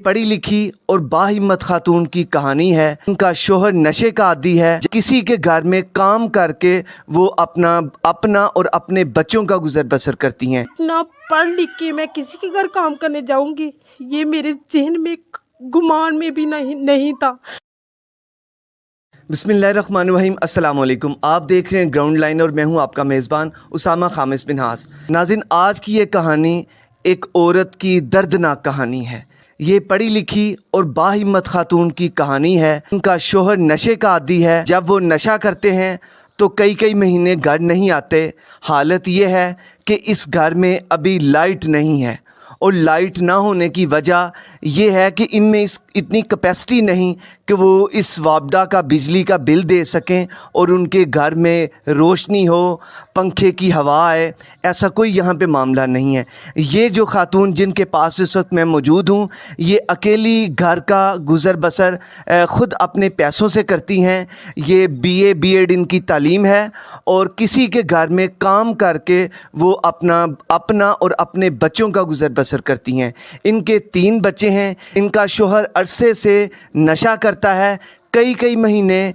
पढ़ी लिखी और बाहिम्मत खातून की कहानी है। उनका शोहर नशे का आदी है। किसी के घर में काम करके वो अपना और अपने बच्चों का गुजर बसर करती हैं। इतना पढ़ लिख के मैं किसी के घर काम करने जाऊंगी, ये मेरे जहन में गुमान में भी नहीं था। बिस्मिल्लाहिर्रहमानिर्रहीम, अस्सलाम वालेकुम। आप देख रहे हैं ग्राउंड लाइन और मैं हूं आपका मेज़बान उसामा खामिस बिन हास। नाज़रीन, आज की ये कहानी एक औरत की दर्दनाक कहानी है। ये पढ़ी लिखी और बाहिम्मत खातून की कहानी है। उनका शोहर नशे का आदी है। जब वो नशा करते हैं तो कई कई महीने घर नहीं आते। हालत ये है कि इस घर में अभी लाइट नहीं है और लाइट ना होने की वजह ये है कि इनमें इतनी कैपेसिटी नहीं कि वो इस वापडा का बिजली का बिल दे सकें और उनके घर में रोशनी हो, पंखे की हवा आए। ऐसा कोई यहाँ पे मामला नहीं है। ये जो खातून जिनके पास इस वक्त मैं मौजूद हूँ, ये अकेली घर का गुज़र बसर ख़ुद अपने पैसों से करती हैं। ये BA B.Ed इनकी तालीम है और किसी के घर में काम करके वो अपना और अपने बच्चों का गुज़र बसर करती हैं। इनके 3 बच्चे हैं। इनका शोहर अरसे से नशा करता है। कई महीने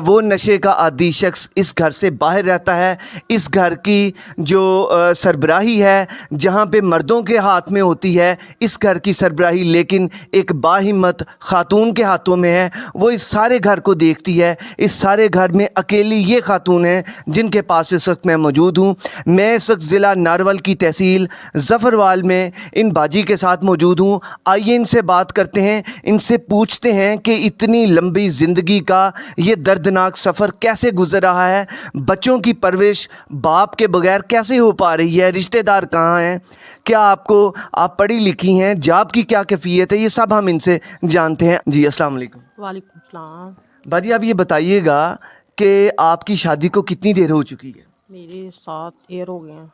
वो नशे का आदी शख्स इस घर से बाहर रहता है। इस घर की जो सरबराही है, जहाँ पे मर्दों के हाथ में होती है, इस घर की सरबराही लेकिन एक बाहिम्मत खातून के हाथों में है। वो इस सारे घर को देखती है। इस सारे घर में अकेली ये खातून है जिनके पास इस वक्त मैं मौजूद हूँ। मैं इस वक्त ज़िला नारवल की तहसील ज़फ़रवाल में इन बाजी के साथ मौजूद हूँ। आइए इनसे बात करते हैं, इनसे पूछते हैं कि इतनी लंबी ज़िंदगी का ये दर्दनाक सफ़र कैसे गुजर रहा है। बच्चों की परवरिश बाप के बगैर कैसे हो पा रही है। रिश्तेदार कहाँ हैं, क्या आप पढ़ी लिखी हैं, जॉब की क्या कैफियत है, ये सब हम इनसे जानते हैं। जी अस्सलाम वालेकुम। वालेकुम सलाम। बाजी, आप ये बताइएगा कि आपकी शादी को कितनी देर हो चुकी है। मेरे 7 ईयर हो गए हैं।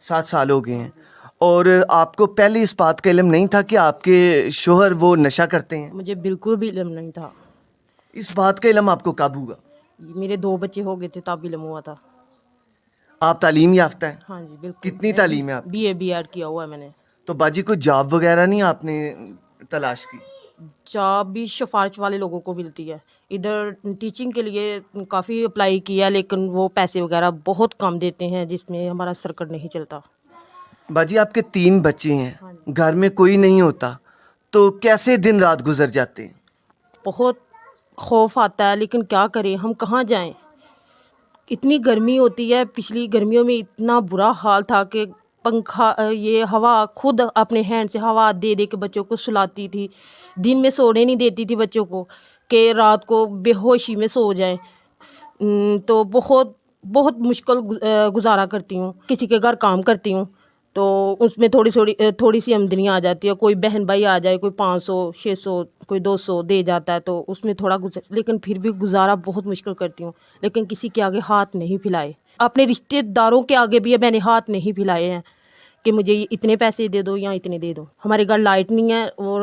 7 साल हो गए हैं। और आपको पहले इस बात का इल्म नहीं था कि आपके शोहर वो नशा करते हैं? मुझे बिल्कुल भी इल्म नहीं था। इस बात का इल्म आपको कब हुआ? मेरे 2 बच्चे हो गए थे तब इल्म हुआ था। आप तालीम याफ्ता हैं? हाँ जी बिल्कुल। कितनी तालीम है आप? BA B.Ed किया हुआ है मैंने। तो बाजी कोई जॉब वगैरह नहीं आपने तलाश की? जॉब भी सिफारिश वाले लोगों को मिलती है। इधर टीचिंग के लिए काफ़ी अप्लाई किया लेकिन वो पैसे वगैरह बहुत कम देते हैं जिसमें हमारा सर्कट नहीं चलता। बाजी, आपके 3 बच्चे हाँ हैं, जी। घर में कोई नहीं होता, तो कैसे दिन रात गुजर जाते हैं? बहुत खौफ आता है लेकिन क्या करें, हम कहाँ जाएं। इतनी गर्मी होती है, पिछली गर्मियों में इतना बुरा हाल था कि पंखा ये हवा खुद अपने हैंड से हवा दे दे के बच्चों को सुलाती थी। दिन में सोने नहीं देती थी बच्चों को कि रात को बेहोशी में सो जाएं। तो बहुत बहुत मुश्किल गुजारा करती हूँ। किसी के घर काम करती हूँ तो उसमें थोड़ी सी आमदनी आ जाती है। कोई बहन भाई आ जाए, कोई 500 600 कोई 200 दे जाता है तो उसमें थोड़ा लेकिन फिर भी गुजारा बहुत मुश्किल करती हूँ। लेकिन किसी के आगे हाथ नहीं फैलाए। अपने रिश्तेदारों के आगे भी मैंने हाथ नहीं फैलाए हैं कि मुझे इतने पैसे दे दो या इतने दे दो। हमारे घर लाइट नहीं है और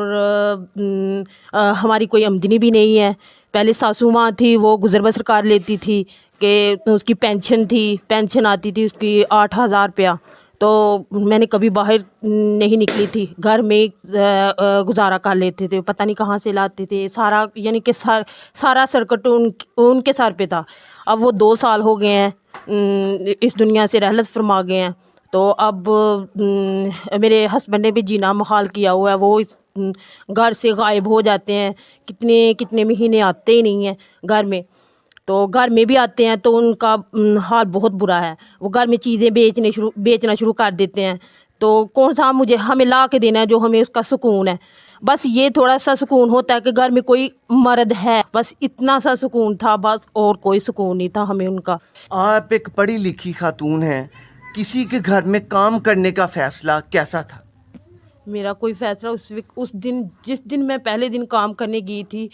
हमारी कोई आमदनी भी नहीं है। पहले सासू माँ थी, वो गुजर बसर कर लेती थी कि उसकी पेंशन आती थी उसकी 8,000 रुपया। तो मैंने कभी बाहर नहीं निकली थी, घर में गुजारा कर लेते थे। पता नहीं कहाँ से लाते थे सारा, यानी कि सारा सर्कट उनके सर पे था। अब वो 2 साल हो गए हैं इस दुनिया से रहलत फरमा गए हैं। तो अब मेरे हस्बैंड ने भी जीना मुहाल किया हुआ है। वो इस घर से गायब हो जाते हैं, कितने महीने आते ही नहीं हैं घर में। तो घर में भी आते हैं तो उनका हाल बहुत बुरा है। वो घर में चीज़ें बेचना शुरू कर देते हैं। तो कौन सा हमें ला के देना है जो हमें उसका सुकून है। बस ये थोड़ा सा सुकून होता है कि घर में कोई मर्द है, बस इतना सा सुकून था, बस और कोई सुकून नहीं था हमें उनका। आप एक पढ़ी लिखी खातून हैं, किसी के घर में काम करने का फैसला कैसा था? मेरा कोई फैसला उस दिन, जिस दिन मैं पहले दिन काम करने गई थी,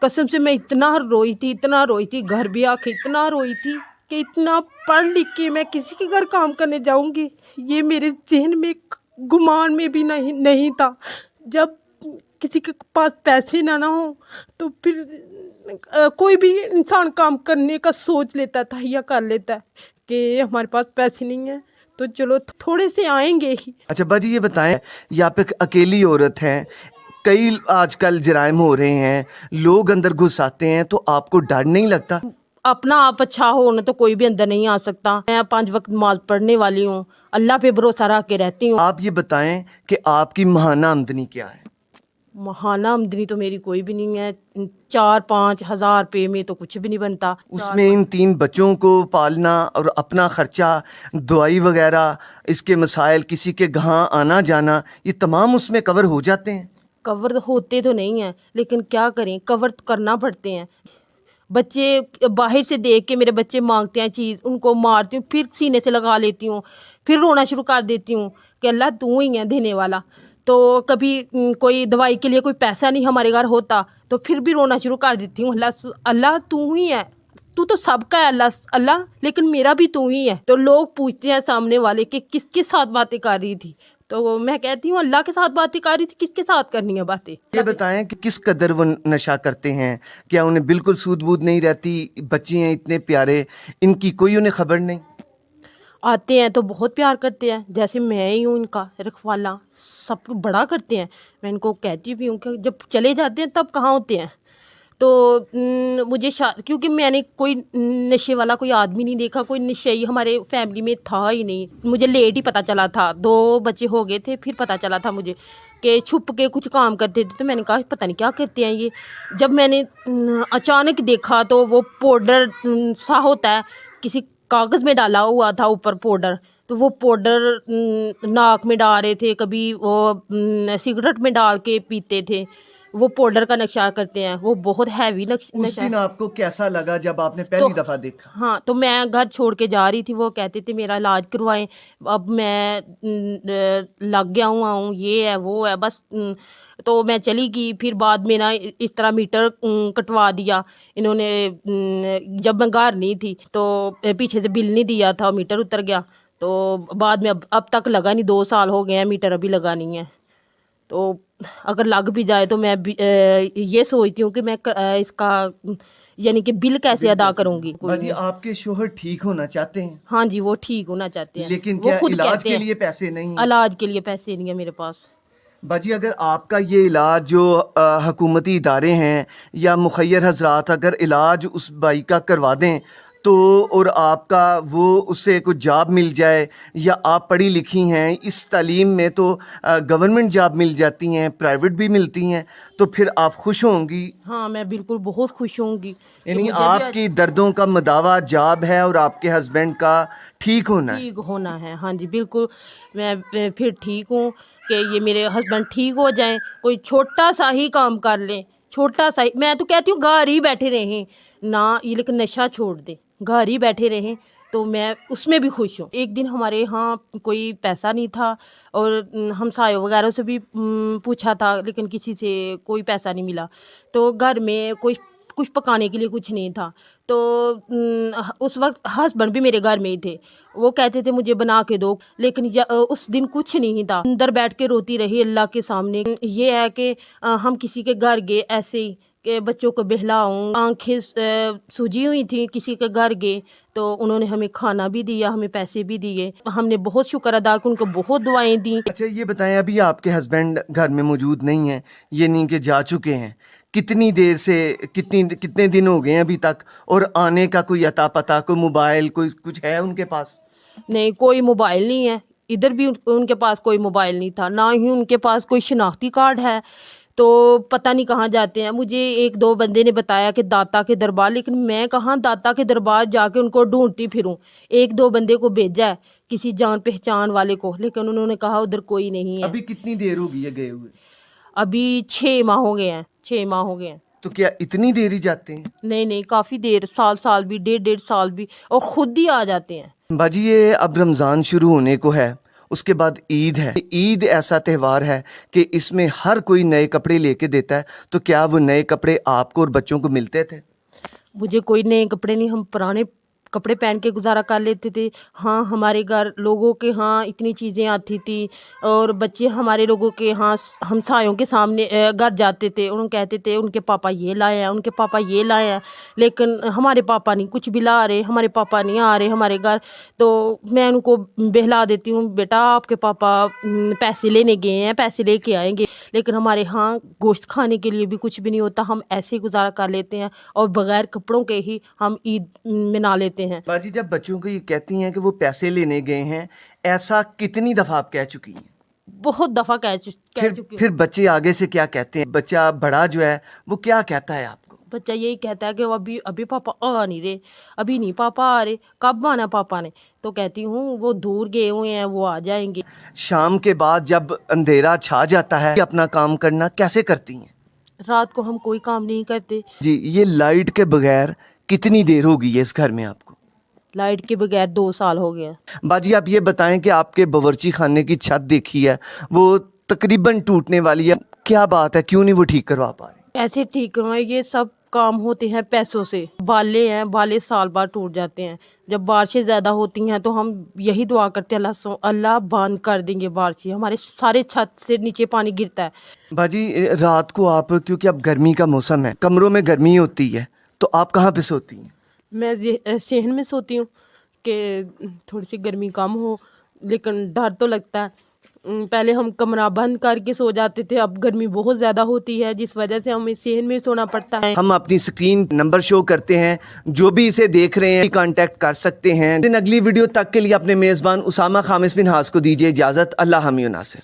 कसम से मैं इतना रोई थी, घर भी आके इतना रोई थी कि इतना पढ़ लिख के मैं किसी के घर काम करने जाऊंगी, ये मेरे जहन में गुमान में भी नहीं था। जब किसी के पास पैसे ना हो तो फिर कोई भी इंसान काम करने का सोच लेता था या कर लेता है कि हमारे पास पैसे नहीं है तो चलो थोड़े से आएंगे ही। अच्छा बाजी, ये बताएं, ये आप एक अकेली औरत हैं, کئی آج کل جرائم ہو رہے ہیں, لوگ اندر گھس آتے ہیں, تو آپ کو ڈر نہیں لگتا؟ اپنا آپ اچھا ہو نا تو کوئی بھی اندر نہیں آ سکتا. میں 5 وقت نماز پڑھنے والی ہوں, اللہ پہ بھروسہ رکھ کے رہتی ہوں. آپ یہ بتائیں کہ آپ کی ماہانہ آمدنی کیا ہے؟ ماہانہ آمدنی تو میری کوئی بھی نہیں ہے. 4-5 ہزار روپے میں تو کچھ بھی نہیں بنتا. اس میں ان 3 بچوں کو پالنا اور اپنا خرچہ, دوائی وغیرہ, اس کے مسائل, کسی کے گہاں آنا جانا, یہ تمام اس میں کور ہو جاتے ہیں؟ کور ہوتے تو نہیں ہیں, لیکن کیا کریں, کور تو کرنا پڑتے ہیں. بچے باہر سے دیکھ کے میرے بچے مانگتے ہیں چیز, ان کو مارتی ہوں, پھر سینے سے لگا لیتی ہوں, پھر رونا شروع کر دیتی ہوں کہ اللہ تو ہی ہے دینے والا. تو کبھی کوئی دوائی کے لیے کوئی پیسہ نہیں ہمارے گھر ہوتا تو پھر بھی رونا شروع کر دیتی ہوں, اللہ تو ہی ہے, تو سب کا ہے اللہ, لیکن میرا بھی تو ہی ہے. تو لوگ پوچھتے ہیں سامنے والے کہ کس کے ساتھ باتیں کر رہی تھی, تو میں کہتی ہوں اللہ کے ساتھ باتیں کر رہی تھی, کس کے ساتھ کرنی ہے باتیں. یہ بتائیں کہ کس قدر وہ نشہ کرتے ہیں, کیا انہیں بالکل سود بود نہیں رہتی؟ بچے ہیں اتنے پیارے, ان کی کوئی انہیں خبر نہیں؟ آتے ہیں تو بہت پیار کرتے ہیں, جیسے میں ہی ہوں ان کا رکھوالا, سب بڑا کرتے ہیں. میں ان کو کہتی بھی ہوں کہ جب چلے جاتے ہیں تب کہاں ہوتے ہیں. تو مجھے کیونکہ میں نے کوئی نشے والا کوئی آدمی نہیں دیکھا, کوئی نشئی ہمارے فیملی میں تھا ہی نہیں. مجھے لیٹ ہی پتہ چلا تھا, 2 بچے ہو گئے تھے پھر پتہ چلا تھا مجھے کہ چھپ کے کچھ کام کرتے تھے. تو میں نے کہا پتہ نہیں کیا کرتے ہیں یہ. جب میں نے اچانک دیکھا تو وہ پاؤڈر سا ہوتا ہے, کسی کاغذ میں ڈالا ہوا تھا اوپر پاؤڈر, تو وہ پاؤڈر ناک میں ڈال رہے تھے, کبھی وہ سگریٹ میں ڈال کے پیتے تھے. وہ پاؤڈر کا نقشہ کرتے ہیں, وہ بہت ہیوی اس نشہ ہے. دن آپ کو کیسا لگا جب آپ نے پہلی دفعہ دیکھا؟ ہاں, تو میں گھر چھوڑ کے جا رہی تھی, وہ کہتے تھے میرا علاج کروائیں, اب میں لگ گیا ہوں, یہ ہے وہ ہے بس. تو میں چلی گئی. پھر بعد میں نا اس طرح میٹر کٹوا دیا انہوں نے, جب میں گھر نہیں تھی تو پیچھے سے بل نہیں دیا تھا, میٹر اتر گیا. تو بعد میں اب تک لگا نہیں, 2 سال ہو گئے ہیں, میٹر ابھی لگا نہیں ہے. تو اگر لگ بھی جائے تو میں یہ سوچتی ہوں کہ میں اس کا یعنی کہ بل کیسے ادا کروں گی. باجی آپ کے شوہر ٹھیک ہونا چاہتے ہیں؟ ہاں جی, وہ ٹھیک ہونا چاہتے ہیں, لیکن وہ کیا خود علاج کہتے کے ہیں لیے پیسے نہیں ہیں؟ علاج کے لیے پیسے نہیں ہیں میرے پاس. باجی اگر آپ کا یہ علاج جو حکومتی ادارے ہیں یا مخیر حضرات اگر علاج اس بھائی کا کروا دیں تو, اور آپ کا وہ اس سے کوئی جاب مل جائے, یا آپ پڑھی لکھی ہیں, اس تعلیم میں تو گورنمنٹ جاب مل جاتی ہیں, پرائیویٹ بھی ملتی ہیں, تو پھر آپ خوش ہوں گی؟ ہاں, میں بالکل بہت خوش ہوں گی. یعنی آپ کی دردوں کا مداوا جاب ہے اور آپ کے ہسبینڈ کا ٹھیک ہونا ہے. ٹھیک ہونا ہے, ہاں جی بالکل. میں پھر ٹھیک ہوں کہ یہ میرے ہسبینڈ ٹھیک ہو جائیں, کوئی چھوٹا سا ہی کام کر لیں, چھوٹا سا ہی. میں تو کہتی ہوں گھر ہی بیٹھے رہیں نہ, یہ لیکن نشہ چھوڑ دیں, گھر ہی بیٹھے رہیں تو میں اس میں بھی خوش ہوں. ایک دن ہمارے یہاں کوئی پیسہ نہیں تھا, اور ہمسایوں وغیرہ سے بھی پوچھا تھا, لیکن کسی سے کوئی پیسہ نہیں ملا. تو گھر میں کچھ پکانے کے لیے کچھ نہیں تھا. تو اس وقت ہسبینڈ بھی میرے گھر میں ہی تھے, وہ کہتے تھے مجھے بنا کے دو, لیکن اس دن کچھ نہیں تھا. اندر بیٹھ کے روتی رہی اللہ کے سامنے. یہ ہے کہ ہم کسی کے گھر گئے ایسے ہی کہ بچوں کو بہلاؤں, آنکھیں سوجی ہوئی تھیں, کسی کے گھر گئے تو انہوں نے ہمیں کھانا بھی دیا, ہمیں پیسے بھی دیے. ہم نے بہت شکر ادا کیا, ان کو بہت دعائیں دیں. اچھا یہ بتائیں, ابھی آپ کے ہسبینڈ گھر میں موجود نہیں ہیں, یہ نہیں کہ جا چکے ہیں, کتنی دیر سے کتنے دن ہو گئے ہیں ابھی تک, اور آنے کا کوئی عطا پتہ, کوئی موبائل, کوئی کچھ ہے ان کے پاس؟ نہیں, کوئی موبائل نہیں ہے, ادھر بھی ان کے پاس کوئی موبائل نہیں تھا, نہ ہی ان کے پاس کوئی شناختی کارڈ ہے. تو پتہ نہیں کہاں جاتے ہیں. مجھے 1-2 بندے نے بتایا کہ داتا کے دربار, لیکن میں کہاں داتا کے دربار جا کے ان کو ڈھونڈتی پھروں. 1-2 بندے کو بھیجا ہے کسی جان پہچان والے کو, لیکن انہوں نے کہا ادھر کوئی نہیں ہے. ابھی کتنی دیر ہو گئی ہے گئے ہوئے؟ ابھی 6 ماہ ہو گئے ہیں, 6 ماہ ہو گئے ہیں. تو کیا اتنی دیر ہی جاتے ہیں؟ نہیں, کافی دیر, سال بھی, 1.5 سال بھی, اور خود ہی آ جاتے ہیں. باجی یہ اب رمضان شروع ہونے کو ہے, اس کے بعد عید ہے. عید ایسا تہوار ہے کہ اس میں ہر کوئی نئے کپڑے لے کے دیتا ہے, تو کیا وہ نئے کپڑے آپ کو اور بچوں کو ملتے تھے؟ مجھے کوئی نئے کپڑے نہیں, ہم پرانے कपड़े पहन के गुजारा कर लेते थे। हाँ, हमारे घर लोगों के यहाँ इतनी चीज़ें आती थी और बच्चे हमारे लोगों के यहाँ हमसायों के सामने घर जाते थे, उन्हें कहते थे उनके पापा ये लाए हैं, उनके पापा ये लाए हैं, लेकिन हमारे पापा नहीं कुछ भी ला रहे, हमारे पापा नहीं आ रहे हमारे घर। तो मैं उनको बहला देती हूँ, बेटा आपके पापा पैसे लेने गए हैं, पैसे लेके आएंगे, लेकिन हमारे यहाँ गोश्त खाने के लिए भी कुछ भी नहीं होता। हम ऐसे ही गुजारा कर लेते हैं और बगैर कपड़ों के ही हम ईद मना लेते हैं। बाजी, जब बच्चों को ये कहती हैं कि वो पैसे लेने गए हैं, ऐसा कितनी दफ़ा आप कह चुकी हैं? बहुत दफ़ा कह चुकी हूँ। फिर बच्चे आगे से क्या कहते हैं? बच्चा बड़ा जो है वो क्या कहता है आपको? बच्चा यही कहता है कि वो अभी पापा आ नहीं रहे, अभी नहीं पापा आ रहे, कब आना पापा ने? तो कहती हूँ वो दूर गए हुए हैं, वो आ जाएंगे। शाम के बाद जब अंधेरा छा जाता है, अपना काम करना कैसे करती हैं? रात को हम कोई काम नहीं करते। जी, ये लाइट के बगैर कितनी देर होगी है इस घर में आपको? लाइट के बगैर 2 साल हो गया। बाजी, आप ये बताएं कि आपके बावर्ची खाने की छत देखी है, वो तकरीबन टूटने वाली है, क्या बात है, क्यों नहीं वो ठीक करवा पा रहे? ऐसे ठीक करवाएं, ये सब काम होते हैं पैसों से। बाले हैं, बाले साल बाद टूट जाते हैं। जब बारिशें ज़्यादा होती हैं तो हम यही दुआ करते हैं अल्लाह बंद कर देंगे बारिशें, हमारे सारे छत से नीचे पानी गिरता है। बाजी, रात को आप, क्योंकि अब गर्मी का मौसम है, कमरों में गर्मी होती है, तो आप कहाँ पे सोती हैं? मैं सहन में सोती हूँ कि थोड़ी सी गर्मी कम हो, लेकिन डर तो लगता है। पहले हम कमरा बंद करके सो जाते थे, अब गर्मी बहुत ज़्यादा होती है जिस वजह से हमें सहन में सोना पड़ता है। हम अपनी स्क्रीन नंबर शो करते हैं, जो भी इसे देख रहे हैं कांटेक्ट कर सकते हैं। दिन अगली वीडियो तक के लिए अपने मेज़बान उसामा खामिस बिन हास को दीजिए इजाज़त। अल्लाह हामी नासिर।